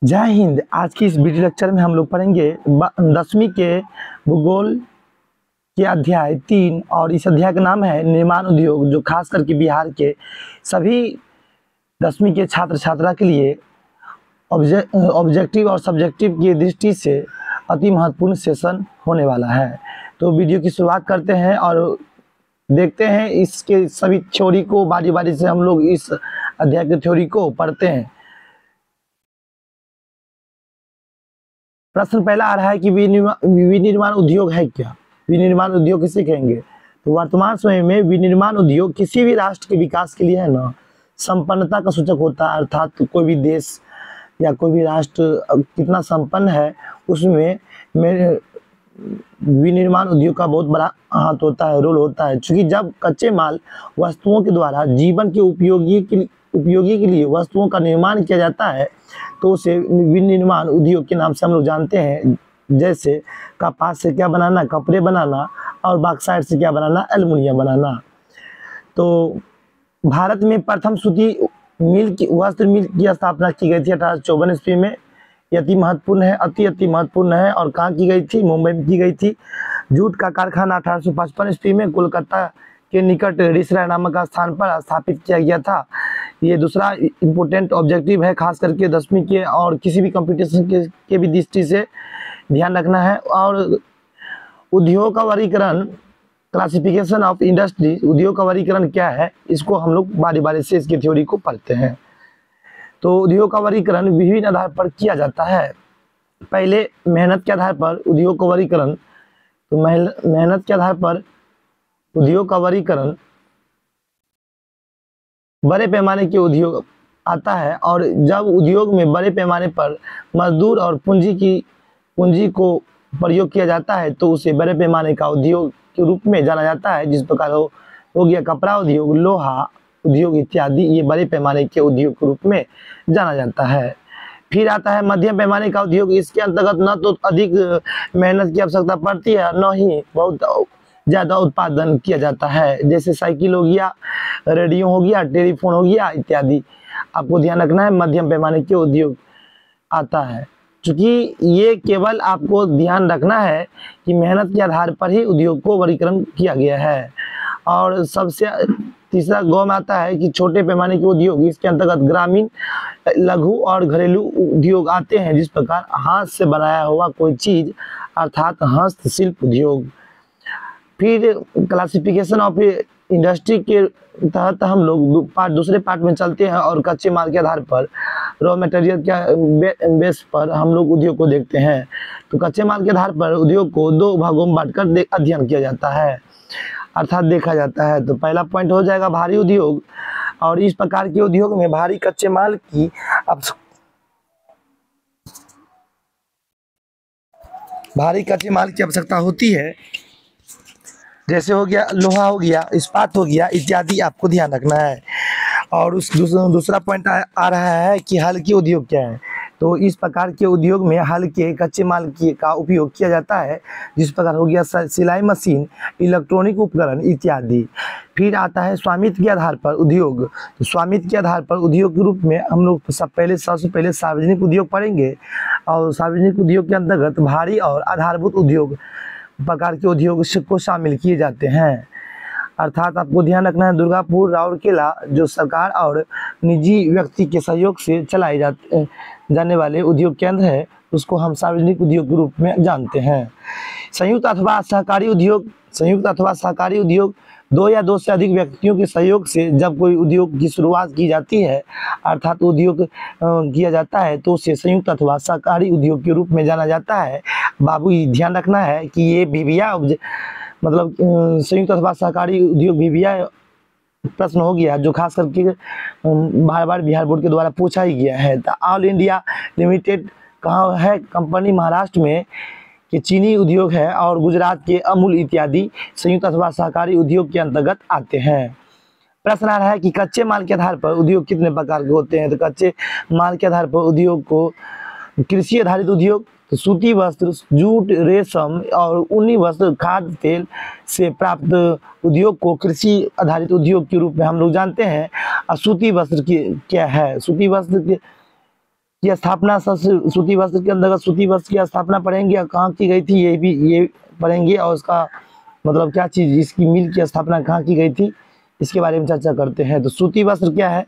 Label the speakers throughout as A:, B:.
A: जय हिंद। आज की इस वीडियो लेक्चर में हम लोग पढ़ेंगे 10वीं के भूगोल के अध्याय 3 और इस अध्याय का नाम है निर्माण उद्योग, जो खास करके बिहार के सभी 10वीं के छात्र छात्रा के लिए ऑब्जेक्टिव और सब्जेक्टिव की दृष्टि से अति महत्वपूर्ण सेशन होने वाला है। तो वीडियो की शुरुआत करते हैं और देखते हैं इसके सभी थ्योरी को। बारी बारी से हम लोग इस अध्याय के थ्योरी को पढ़ते हैं। प्रश्न पहला आ रहा है कि विनिर्माण उद्योग है क्या? विनिर्माण उद्योग किसे कहेंगे? तो वर्तमान समय में विनिर्माण उद्योग किसी भी राष्ट्र के विकास के लिए है ना, संपन्नता का सूचक होता है। अर्थात कोई भी देश या कोई भी राष्ट्र कितना संपन्न है, उसमें विनिर्माण उद्योग का बहुत बड़ा हाथ होता है, रोल होता है। क्योंकि जब कच्चे माल वस्तुओं के द्वारा जीवन के उपयोगी के लिए वस्तुओं का निर्माण किया जाता है, तो उसे विनिर्माण उद्योग के नाम से हम लोग जानते हैं। जैसे कपास से क्या बनाना, कपड़े बनाना, और बॉक्साइट से क्या बनाना, एल्युमिनियम बनाना। तो भारत में प्रथम सूती वस्त्र मिल की स्थापना की गई थी 1854 ईस्वी में। ये अति महत्वपूर्ण है, अति महत्वपूर्ण है। और कहाँ की गई थी? मुंबई में की गई थी। जूट का कारखाना 1855 ईस्वी में कोलकाता के निकट रिसराय नामक स्थान पर स्थापित किया गया था। ये दूसरा इम्पोर्टेंट ऑब्जेक्टिव है, खास करके 10वीं के और किसी भी कंपटीशन के भी दृष्टि से ध्यान रखना है। और उद्योग का वर्गीकरण, क्लासिफिकेशन ऑफ इंडस्ट्री, उद्योग का वर्गीकरण क्या है, इसको हम लोग बारी बारी से इसकी थ्योरी को पढ़ते हैं। तो उद्योग का वर्गीकरण विभिन्न आधार पर किया जाता है। पहले मेहनत के आधार पर उद्योग का वर्गीकरण। तो मेहनत के आधार पर उद्योग का वर्गीकरण बड़े पैमाने के उद्योग आता है। और जब उद्योग में बड़े पैमाने पर मजदूर और पूंजी को प्रयोग किया जाता है, तो उसे बड़े पैमाने का उद्योग के रूप में जाना जाता है। जिस प्रकार हो गया कपड़ा उद्योग, लोहा उद्योग इत्यादि, ये बड़े पैमाने के उद्योग के रूप में जाना जाता है। फिर आता है मध्यम पैमाने का उद्योग। इसके अंतर्गत न तो अधिक मेहनत की आवश्यकता पड़ती है, न ही बहुत ज़्यादा उत्पादन किया जाता है। जैसे साइकिल हो गया, रेडियो हो गया, टेलीफोन हो गया इत्यादि। आपको ध्यान रखना है, मध्यम पैमाने के उद्योग आता है। क्योंकि ये केवल आपको ध्यान रखना है कि मेहनत के आधार पर ही उद्योग को वर्गीकरण किया गया है। और सबसे तीसरा गौ में आता है कि छोटे पैमाने के उद्योग। इसके अंतर्गत ग्रामीण, लघु और घरेलू उद्योग आते हैं। जिस प्रकार हाथ से बनाया हुआ कोई चीज, अर्थात हस्तशिल्प उद्योग। फिर क्लासिफिकेशन ऑफ इंडस्ट्री के तहत हम लोग दूसरे पार्ट में चलते हैं और कच्चे माल के आधार पर, रॉ मटेरियल के बेस पर हम लोग उद्योग को देखते हैं। तो कच्चे माल के आधार पर उद्योग को दो भागों में बांटकर अध्ययन किया जाता है, अर्थात देखा जाता है। तो पहला पॉइंट हो जाएगा भारी उद्योग। और इस प्रकार के उद्योग में भारी कच्चे माल की आवश्यकता होती है। जैसे हो गया लोहा हो गया, इस्पात हो गया इत्यादि, आपको ध्यान रखना है। और उस दूसरा पॉइंट आ रहा है कि हल्के उद्योग क्या है। तो इस प्रकार के उद्योग में हल्के कच्चे माल का उपयोग किया जाता है। जिस प्रकार हो गया सिलाई मशीन, इलेक्ट्रॉनिक उपकरण इत्यादि। फिर आता है स्वामित्व के आधार पर उद्योग। तो स्वामित्व के आधार पर उद्योग के रूप में हम लोग सबसे पहले सार्वजनिक उद्योग पढ़ेंगे। और सार्वजनिक उद्योग के अंतर्गत भारी और आधारभूत उद्योग प्रकार के उद्योग को शामिल किए जाते हैं। अर्थात आपको ध्यान रखना है, दुर्गापुर, राउरकेला जो सरकार और निजी व्यक्ति के सहयोग से चलाए जाने वाले उद्योग केंद्र है, उसको हम सार्वजनिक उद्योग के रूप में जानते हैं। संयुक्त अथवा सहकारी उद्योग दो या दो से अधिक व्यक्तियों के सहयोग से जब कोई उद्योग की शुरुआत की जाती है, अर्थात उद्योग किया जाता है, तो उसे संयुक्त अथवा सहकारी उद्योग के रूप में जाना जाता है। बाबू ध्यान रखना है कि ये बीबीया मतलब संयुक्त अथवा सहकारी उद्योग बीबीया प्रश्न हो गया, जो खास करके बार बार बिहार बोर्ड के द्वारा पूछा ही गया है। तो ऑल इंडिया लिमिटेड कहाँ है? कंपनी महाराष्ट्र में कि चीनी उद्योग है। और गुजरात के अमूल इत्यादि संयुक्त अथवा सहकारी उद्योग के अंतर्गत आते हैं। प्रश्न आ रहा है कि कच्चे माल के आधार पर उद्योग कितने प्रकार के होते हैं। तो कच्चे माल के आधार पर उद्योग को कृषि आधारित उद्योग, तो सूती वस्त्र, जूट, रेशम और ऊनी वस्त्र, खाद्य तेल से प्राप्त उद्योग को कृषि आधारित उद्योग के रूप में हम लोग जानते हैं। और सूती वस्त्र की क्या है? सूती वस्त्र की स्थापना, सूती वस्त्र के अंतर्गत सूती वस्त्र की स्थापना पढ़ेंगे, कहाँ की गई थी ये पढ़ेंगे, और उसका मतलब क्या चीज़, इसकी मिल की स्थापना कहाँ की गई थी, इसके बारे में चर्चा करते हैं। तो सूती वस्त्र क्या है?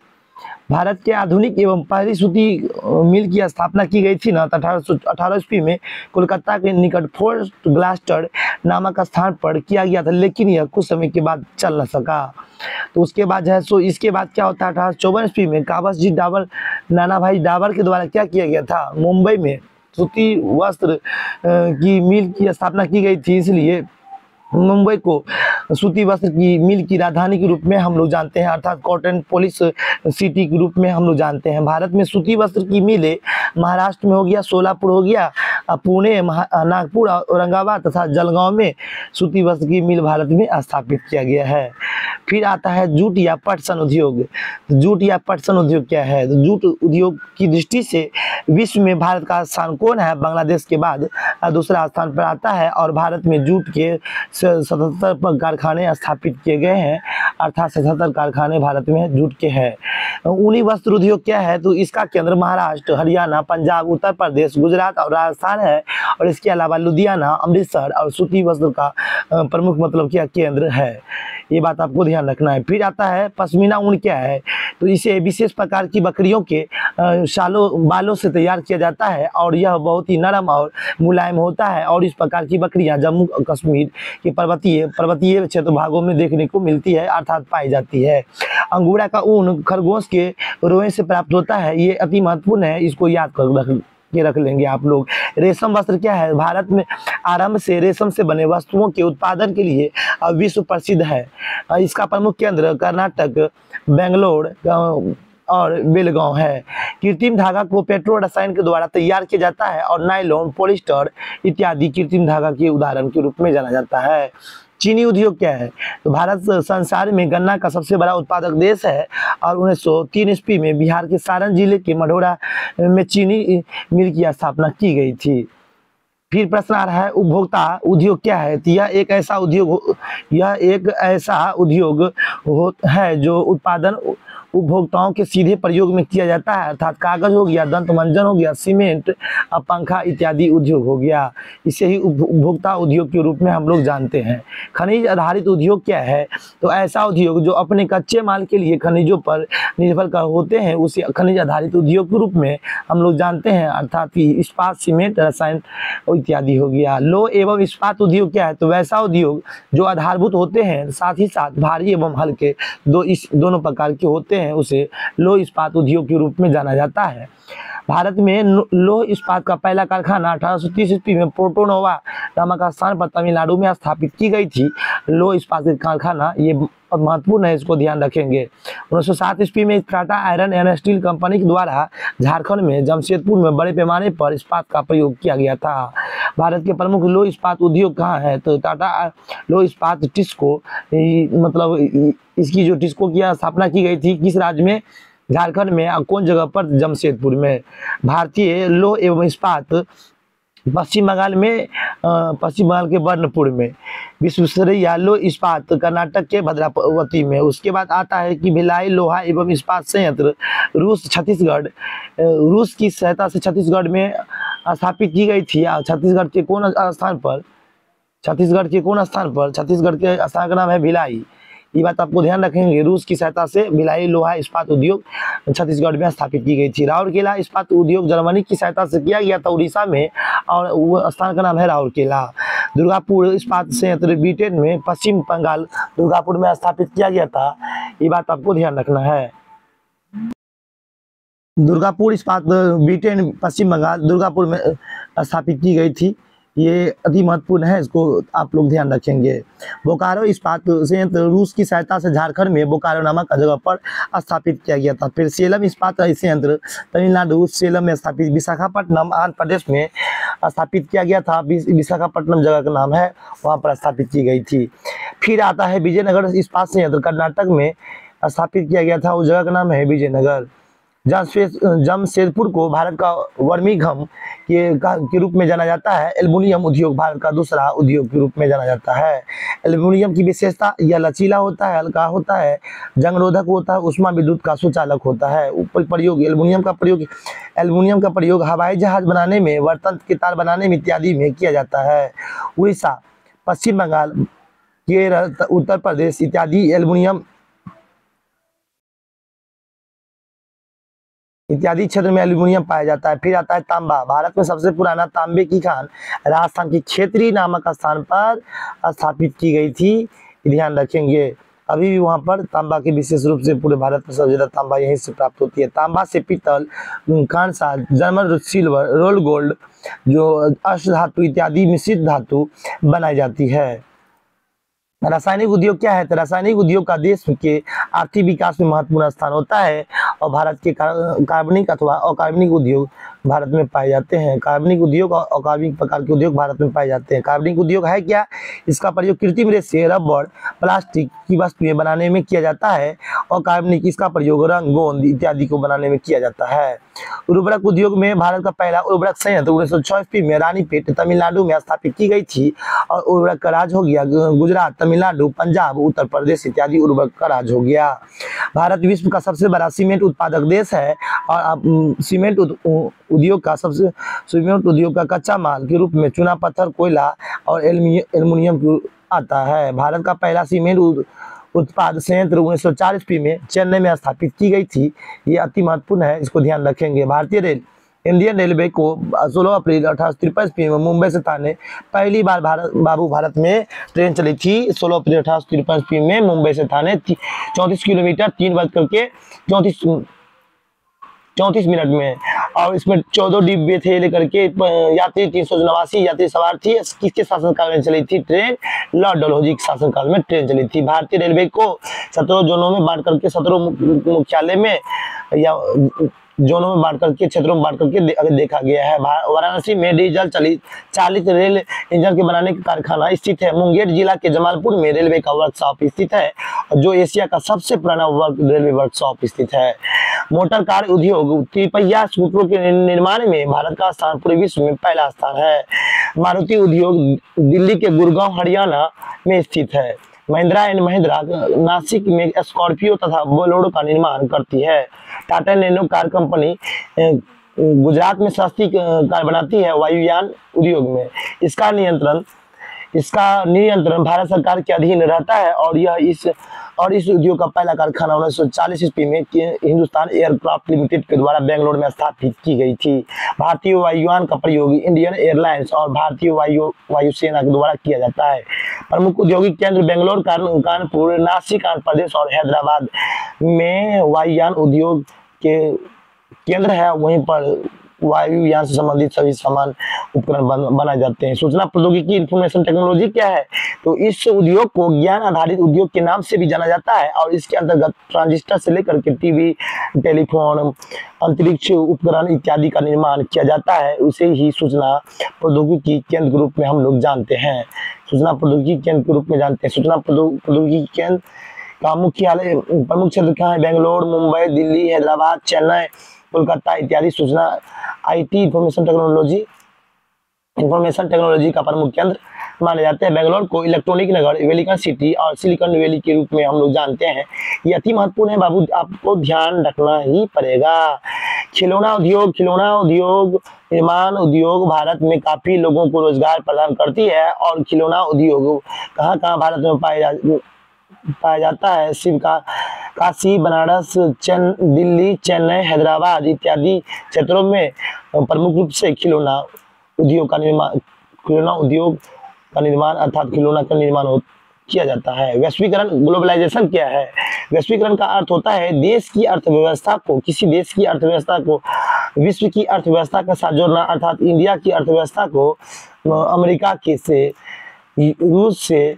A: भारत के आधुनिक एवं पहली सूती मिल की स्थापना की गई थी ना 1818 ईस्वी में कोलकाता के निकट फोर्ट ग्लास्टर नामक स्थान पर किया गया था, लेकिन यह कुछ समय के बाद चल न सका। तो उसके बाद है सो इसके बाद क्या होता है, 1854 ईस्वी में काबस जी डाबर, नाना भाई डाबर के द्वारा क्या किया गया था, मुंबई में सूती वस्त्र की मिल की स्थापना की गई थी, इसलिए मुंबई को सूती वस्त्र की मिल की राजधानी के रूप में हम लोग जानते हैं, अर्थात कॉटन पॉलिश सिटी के रूप में हम लोग जानते हैं। भारत में सूती वस्त्र की मिलें महाराष्ट्र में हो गया, सोलापुर हो गया, पुणे, नागपुर, औरंगाबाद तथा जलगांव में सूती वस्त्र की मिल भारत में स्थापित किया गया है। फिर आता है जूट या पटसन उद्योग। जूट या पटसन उद्योग क्या है? तो जूट उद्योग की दृष्टि से विश्व में भारत का स्थान कौन है? बांग्लादेश के बाद दूसरा स्थान पर आता है, और भारत में जूट के 77 कारखाने स्थापित किए गए हैं, अर्थात 77 कारखाने भारत में जूट के हैं। ऊनी वस्त्र उद्योग क्या है? तो इसका केंद्र महाराष्ट्र, हरियाणा, पंजाब, उत्तर प्रदेश, गुजरात और राजस्थान है, और इसके अलावा लुधियाना, अमृतसर और सूती वस्त्र का प्रमुख मतलब क्या केंद्र है, ये बात आपको ध्यान रखना है। फिर आता है पश्मीना ऊन क्या है? तो इसे विशेष प्रकार की बकरियों के बालों से तैयार किया जाता है, और यह बहुत ही नरम और मुलायम होता है, और इस प्रकार की बकरियां जम्मू कश्मीर के पर्वतीय क्षेत्र भागों में देखने को मिलती है, अर्थात पाई जाती है। अंगूरा का ऊन खरगोश के रोए से प्राप्त होता है, ये अति महत्वपूर्ण है, इसको याद कर रख लेंगे आप लोग। रेशम वस्त्र क्या है? भारत में आरंभ से रेशम से बने वस्तुओं के उत्पादन के लिए विश्व प्रसिद्ध है। इसका प्रमुख केंद्र कर्नाटक, बेंगलोर और बेलगांव है। कृत्रिम धागा को पेट्रो रसायन के द्वारा तैयार किया जाता है, और नायलॉन, पॉलिस्टर इत्यादि कृत्रिम धागा के उदाहरण के रूप में जाना जाता है। चीनी उद्योग क्या है? तो भारत संसार में गन्ना का सबसे बड़ा उत्पादक देश है, और 1903 ईस्वी में बिहार के सारण जिले के मढ़ौरा में चीनी मिल की स्थापना की गई थी। फिर प्रश्न आ रहा है उपभोक्ता उद्योग क्या है? तो यह एक ऐसा उद्योग है जो उत्पादन उपभोक्ताओं के सीधे प्रयोग में किया जाता है, अर्थात कागज हो गया, दंत मंजन हो गया, सीमेंट, पंखा इत्यादि उद्योग हो गया, इसे ही उपभोक्ता उद्योग के रूप में हम लोग जानते हैं। खनिज आधारित उद्योग क्या है? तो ऐसा उद्योग जो अपने कच्चे माल के लिए खनिजों पर निर्भर कर होते हैं, उसे खनिज आधारित उद्योग के रूप में हम लोग जानते हैं, अर्थात कि इस्पात, सीमेंट, रसायन इत्यादि हो गया। लौह एवं इस्पात उद्योग क्या है? तो वैसा उद्योग जो आधारभूत होते हैं, साथ ही साथ भारी एवं हल्के दोनों प्रकार के होते हैं, उसे लौह इस्पात उद्योग के रूप में जाना जाता है। भारत में लौह इस्पात का पहला कारखाना 1830 ईस्वी में पोर्टोनोवा नामक स्थान पर तमिलनाडु में स्थापित की गई थी। लौह इस्पात कारखाना ये महत्वपूर्ण है, इसको ध्यान रखेंगे। 1907 ईस्वी में Tata iron and steel company के द्वारा झारखंड में जमशेदपुर में बड़े पैमाने पर इस्पात का प्रयोग किया गया था। भारत के प्रमुख लौह इस्पात उद्योग कहाँ है? तो टाटा लौह इस्पात टिस्को, मतलब इसकी जो टिस्को की स्थापना की गई थी किस राज्य में? झारखंड में। कौन जगह पर? जमशेदपुर में। भारतीय लौह एवं इस्पात पश्चिम बंगाल के बर्नपुर में। विश्वेश्वरैया लौह इस्पात कर्नाटक के भद्रावती में। उसके बाद आता है कि भिलाई लोहा एवं इस्पात संयंत्र रूस की सहायता से छत्तीसगढ़ में स्थापित की गई थी। छत्तीसगढ़ के कौन स्थान पर? छत्तीसगढ़ के स्थान का नाम है भिलाई, ये बात आपको ध्यान रखेंगे। रूस की सहायता से भिलाई लोहा इस्पात उद्योग छत्तीसगढ़ में स्थापित की गई थी। राउरकेला इस्पात उद्योग जर्मनी की सहायता से किया गया था उड़ीसा में, और वो स्थान का नाम है राउरकेला। दुर्गापुर इस्पात संयंत्र ब्रिटेन में पश्चिम बंगाल दुर्गापुर में स्थापित किया गया था, ये बात आपको ध्यान रखना है। दुर्गापुर इस्पात ब्रिटेन पश्चिम बंगाल दुर्गापुर में स्थापित की गई थी, ये अति महत्वपूर्ण है, इसको आप लोग ध्यान रखेंगे। बोकारो इस्पात संयंत्र रूस की सहायता से झारखंड में बोकारो नामक जगह पर स्थापित किया गया था। फिर सेलम इस्पात संयंत्र तमिलनाडु सेलम में स्थापित। विशाखापट्टनम आंध्र प्रदेश में स्थापित किया गया था, विशाखापट्टनम जगह का नाम है, वहाँ पर स्थापित की गई थी। फिर आता है विजयनगर इस्पात संयंत्र कर्नाटक में स्थापित किया गया था, उस जगह का नाम है विजयनगर। जमशेदपुर को भारत का वर्मीघम के रूप में जाना जाता है। एल्युमिनियम उद्योग भारत का दूसरा उद्योग के रूप में जाना जाता है। एल्युमिनियम की विशेषता, यह लचीला होता है, हल्का होता है, जंगरोधक होता है, उष्मा विद्युत का सुचालक होता है। प्रयोग, एल्युमिनियम का प्रयोग हवाई जहाज बनाने में, बर्तन के तार बनाने में इत्यादि में किया जाता है। उड़ीसा, पश्चिम बंगाल, केरल, उत्तर प्रदेश इत्यादि एल्युमिनियम इत्यादि क्षेत्र में एल्यूमिनियम पाया जाता है। फिर आता है तांबा। भारत में सबसे पुराना तांबे की खान राजस्थान की खेतरी नामक स्थान पर स्थापित की गई थी, ध्यान रखेंगे। अभी भी वहां पर तांबा की विशेष रूप से पूरे भारत में सबसे ज्यादा तांबा यहीं से प्राप्त होती है। तांबा से पीतल, कांसा, जर्मन सिल्वर, रोल गोल्ड, जो अष्ट धातु इत्यादि मिश्रित धातु बनाई जाती है। रासायनिक उद्योग क्या है? तो रासायनिक उद्योग का देश के आर्थिक विकास में महत्वपूर्ण स्थान होता है और भारत के कार्बनिक अथवा अकार्बनिक उद्योग भारत में पाए जाते हैं। कार्बनिक उद्योग और अकार्बनिक प्रकार के उद्योग भारत में पाए जाते हैं। कार्बनिक उद्योग है क्या? इसका प्रयोग कृत्रिम रेशे, रबड़, प्लास्टिक की वस्तुएं बनाने में किया जाता है और कार्बनिक इसका प्रयोग रंग, गोंद इत्यादि को बनाने में किया जाता है। उर्वरक उद्योग में भारत का पहला उर्वरक संयंत्र 1924 ईस्वी में रानीपेट, तमिलनाडु में स्थापित की गई थी और उर्वरक का राज हो गया गुजरात, तमिलनाडु, पंजाब, उत्तर प्रदेश इत्यादि उर्वरक का राज हो गया। भारत विश्व का सबसे बड़ा सीमेंट उत्पादक देश है और सीमेंट उद्योग का कच्चा माल के रूप में चूना पत्थर, कोयला और एल्युमिनियम आता है। भारत का पहला सीमेंट उत्पाद संयंत्र 1904 ईस्वी में चेन्नई में स्थापित की गई थी। ये अति महत्वपूर्ण है, इसको ध्यान रखेंगे। भारतीय रेल, इंडियन रेलवे को 16 अप्रैल 1853 ईस्वी में मुंबई से थाने पहली बार भारत में ट्रेन चली थी। 16 अप्रैल 1853 ईस्वी में मुंबई से थाने 34 किलोमीटर 34 मिनट में, और इसमें 14 डिब्बे थे लेकर के यात्री 389 यात्री सवार थी। किसके शासनकाल में चली थी ट्रेन? लॉर्ड डलहौजी के शासनकाल में ट्रेन चली थी। भारतीय रेलवे को 17 जोनों में बांट करके 17 मुख्यालय में या जोनों में बांट करके, क्षेत्रों में बांट करके देखा गया है। वाराणसी में डीजल चालित रेल इंजन के बनाने का कारखाना स्थित है। मुंगेर जिला के जमालपुर में रेलवे का वर्कशॉप स्थित है, जो एशिया का सबसे पुराना रेलवे वर्कशॉप स्थित है। मोटर कार उद्योग, त्रिपहिया स्कूटरों के निर्माण में भारत का स्थान पूरे विश्व में पहला स्थान है। मारुति उद्योग दिल्ली के गुड़गांव, हरियाणा में स्थित है। महिंद्रा एंड महिंद्रा नासिक में स्कॉर्पियो तथा बोलेरो का निर्माण करती है। Tata nano car company Gujarat में सस्ती कार बनाती है। वायुयान उद्योग में इसका नियंत्रण भारत सरकार के अधीन रहता है और इस उद्योग का पहला कारखाना 1940 ईस्वी में हिंदुस्तान एयरक्राफ्ट लिमिटेड के द्वारा बेंगलोर में स्थापित की गई थी। भारतीय वायुयान का प्रयोग इंडियन एयरलाइंस और भारतीय वायुसेना के द्वारा किया जाता है। प्रमुख औद्योगिक केंद्र बेंगलोर, कानपुर, नासिक आंध्र प्रदेश और हैदराबाद में वायुयान उद्योग के केंद्र है। वहीं पर वायुयान से संबंधित सभी सामान उपकरण बनाए जाते हैं। सूचना प्रौद्योगिकी, इंफॉर्मेशन टेक्नोलॉजी क्या है? तो इस उद्योग को ज्ञान आधारित उद्योग के नाम से भी जाना जाता है और इसके अंतर्गत ट्रांजिस्टर से लेकर के टीवी, टेलीफोन, अंतरिक्ष उपकरण इत्यादि का निर्माण किया जाता है। उसे ही सूचना प्रौद्योगिकी केंद्र के रूप में हम लोग जानते हैं। सूचना प्रौद्योगिकी केंद्र के रूप में जानते हैं। सूचना प्रौद्योगिकी केंद्र का मुख्यालय, प्रमुख क्षेत्र कहाँ है? बेंगलोर, मुंबई, दिल्ली, हैदराबाद, चेन्नई, कोलकाता इत्यादि। सूचना आईटी, इंफॉर्मेशन टेक्नोलॉजी का प्रमुख केंद्र माने जाते हैं। बेंगलोर को इलेक्ट्रॉनिक नगर, वेलिकन सिटी और सिलिकॉन वैली के रूप में हम लोग जानते हैं। ये अति महत्वपूर्ण है बाबू, आपको ध्यान रखना ही पड़ेगा। खिलौना उद्योग, निर्माण उद्योग भारत में काफी लोगों को रोजगार प्रदान करती है और खिलौना उद्योग कहाँ भारत में पाया जाता है? काशी, बनारस, दिल्ली, चेन्नई, हैदराबाद इत्यादि क्षेत्रों में प्रमुख रूप से खिलौना उद्योग का निर्माण अर्थात खिलौना का निर्माण किया जाता है। वैश्वीकरण, ग्लोबलाइजेशन क्या है? वैश्वीकरण का अर्थ होता है देश की अर्थव्यवस्था को, किसी देश की अर्थव्यवस्था को विश्व की अर्थव्यवस्था के साथ जोड़ना। अर्थात इंडिया की अर्थव्यवस्था को अमेरिका से, रूस से,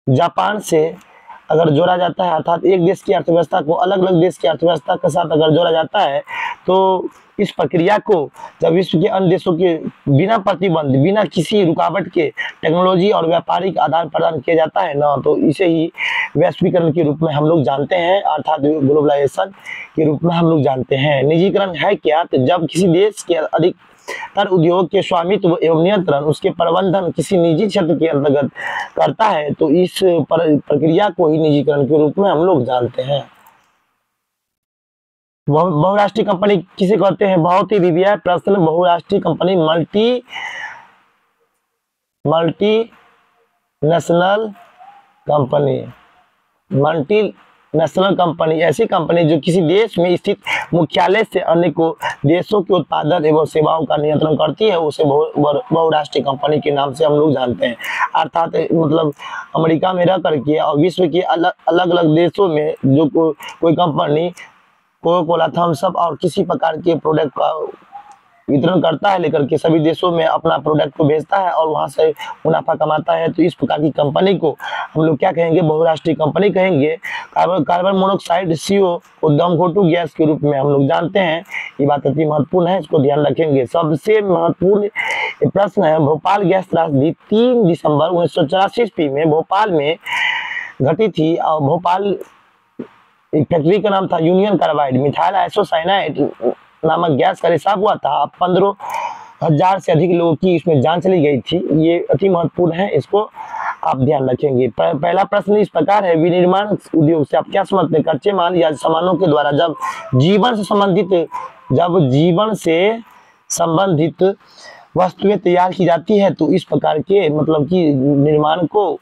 A: जापान से अगर जोड़ा जाता है, अर्थात एक देश की अर्थव्यवस्था को अलग अलग देश की अर्थव्यवस्था के साथ अगर जोड़ा जाता है तो इस प्रक्रिया को जब विश्व के अन्य देशों के बिना प्रतिबंध, बिना किसी रुकावट के टेक्नोलॉजी और व्यापारिक आदान प्रदान किया जाता है ना, तो इसे ही वैश्वीकरण के रूप में हम लोग जानते हैं, अर्थात ग्लोबलाइजेशन के रूप में हम लोग जानते हैं। निजीकरण है क्या? तो जब किसी देश के अधिकतर उद्योग के स्वामित्व एवं नियंत्रण, उसके प्रबंधन किसी निजी क्षेत्र के अंतर्गत करता है, तो इस प्रक्रिया को ही निजीकरण के रूप में हम लोग जानते हैं। बहुराष्ट्रीय कंपनी किसे कहते हैं? बहुत ही दिव्या प्रश्न। बहुराष्ट्रीय कंपनी मल्टी नेशनल कंपनी ऐसी कंपनी जो किसी देश में स्थित मुख्यालय से अन्य को देशों के उत्पादन एवं सेवाओं का नियंत्रण करती है, उसे बहुराष्ट्रीय कंपनी के नाम से हम लोग जानते हैं। अर्थात मतलब अमेरिका में रह करके और विश्व के अलग अलग देशों में जो कोई company Coca Cola, Thums Up और किसी प्रकार के प्रोडक्ट का वितरण करता है, लेकर के सभी देशों में अपना प्रोडक्ट को भेजता है और वहां से मुनाफा कमाता है, तो इस प्रकार की कंपनी को हम लोग क्या कहेंगे? बहुराष्ट्रीय कंपनी कहेंगे। कार्बन मोनोऑक्साइड CO को दम घोटू गैस के रूप में हम लोग जानते हैं। ये बात अति महत्वपूर्ण है, इसको ध्यान रखेंगे। सबसे महत्वपूर्ण प्रश्न है, भोपाल गैस त्रासदी 3 दिसंबर 1984 ईस्वी में भोपाल में घटी थी और भोपाल एक फैक्ट्री का नाम था यूनियन कार्बाइड। मिथाइल आइसोसाइनाइड नामक गैस का रिसाव हुआ था। 15,000 से अधिक लोगों की इसमें जान चली गई थी। ये अति महत्वपूर्ण है, इसको आप ध्यान रखेंगे। पहला प्रश्न इस प्रकार है, विनिर्माण उद्योग से आप क्या समझते हैं? कच्चे माल या सामानों के द्वारा जब जीवन से संबंधित वस्तुएं तैयार की जाती है, तो इस प्रकार के मतलब कि निर्माण को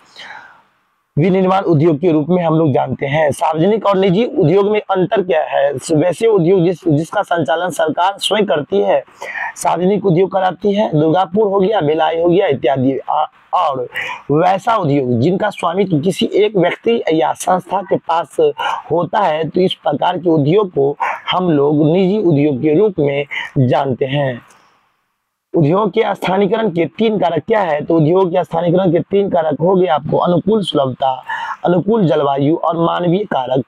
A: विनिर्माण उद्योग के रूप में हम लोग जानते हैं। सार्वजनिक और निजी उद्योग में अंतर क्या है? वैसे उद्योग जिसका संचालन सरकार स्वयं करती है, सार्वजनिक उद्योग कराती है, दुर्गापुर हो गया, भिलाई हो गया इत्यादि। और वैसा उद्योग जिनका स्वामित्व किसी एक व्यक्ति या संस्था के पास होता है, तो इस प्रकार के उद्योग को हम लोग निजी उद्योग के रूप में जानते हैं। उद्योग के स्थानीयकरण के 3 कारक क्या है? तो उद्योग के स्थानीयकरण के 3 कारक हो गए आपको, अनुकूल सुलभता, अनुकूल जलवायु और मानवीय कारक।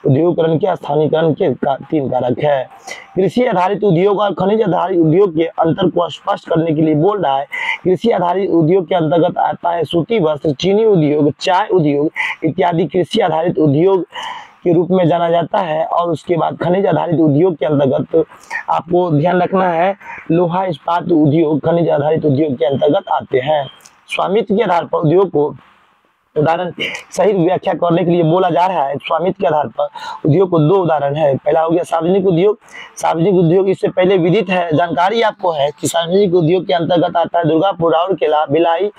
A: उद्योगकरण के स्थानीयकरण के 3 कारक है। कृषि आधारित उद्योग और खनिज आधारित उद्योग के अंतर को स्पष्ट करने के लिए बोल रहा है। कृषि आधारित उद्योग के अंतर्गत आता है सूती वस्त्र, चीनी उद्योग, चाय उद्योग इत्यादि कृषि आधारित उद्योग के रूप में जाना जाता है। और उसके बाद खनिज आधारित उद्योग के अंतर्गत आपको ध्यान रखना है, लोहा इस्पात उद्योग खनिज आधारित उद्योग के अंतर्गत आते हैं। स्वामित्व के आधार पर उद्योग को उदाहरण सही व्याख्या करने के लिए बोला जा रहा है। स्वामित्व के आधार पर उद्योग को 2 उदाहरण है। पहला हो गया सार्वजनिक उद्योग। सार्वजनिक उद्योग इससे पहले विदित है, जानकारी आपको है कि सार्वजनिक उद्योग के अंतर्गत आता है दुर्गापुर, राउरकेला, भिलाई।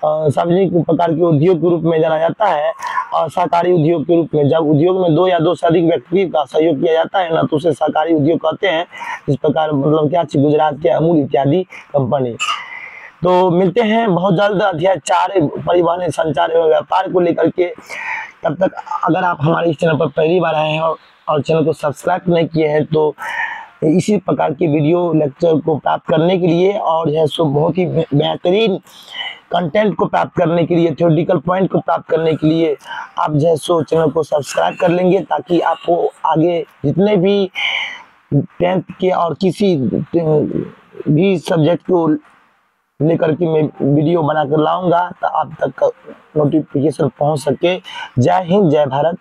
A: सार्वजनिक प्रकार के उद्योग के रूप में जाना जाता है। और सहकारी उद्योग के रूप में जब उद्योग में 2 या 2 से अधिक व्यक्ति का सहयोग किया जाता है ना, तो उसे सहकारी उद्योग कहते हैं। इस प्रकार मतलब क्या, गुजरात के अमूल इत्यादि कंपनी। तो मिलते हैं बहुत जल्द अध्याय 4 परिवहन, संचार एवं व्यापार को लेकर के। तब तक अगर आप हमारे इस चैनल पर पहली बार आए हैं और चैनल को सब्सक्राइब नहीं किए हैं, तो इसी प्रकार की वीडियो लेक्चर को प्राप्त करने के लिए और जो है सो बहुत ही बेहतरीन कंटेंट को प्राप्त करने के लिए, थ्योरेटिकल पॉइंट को प्राप्त करने के लिए आप जो है सो चैनल को सब्सक्राइब कर लेंगे, ताकि आपको आगे जितने भी 10th के और किसी भी सब्जेक्ट को लेकर के मैं वीडियो बनाकर लाऊंगा, तो आप तक नोटिफिकेशन पहुंच सके। जय हिंद, जय भारत।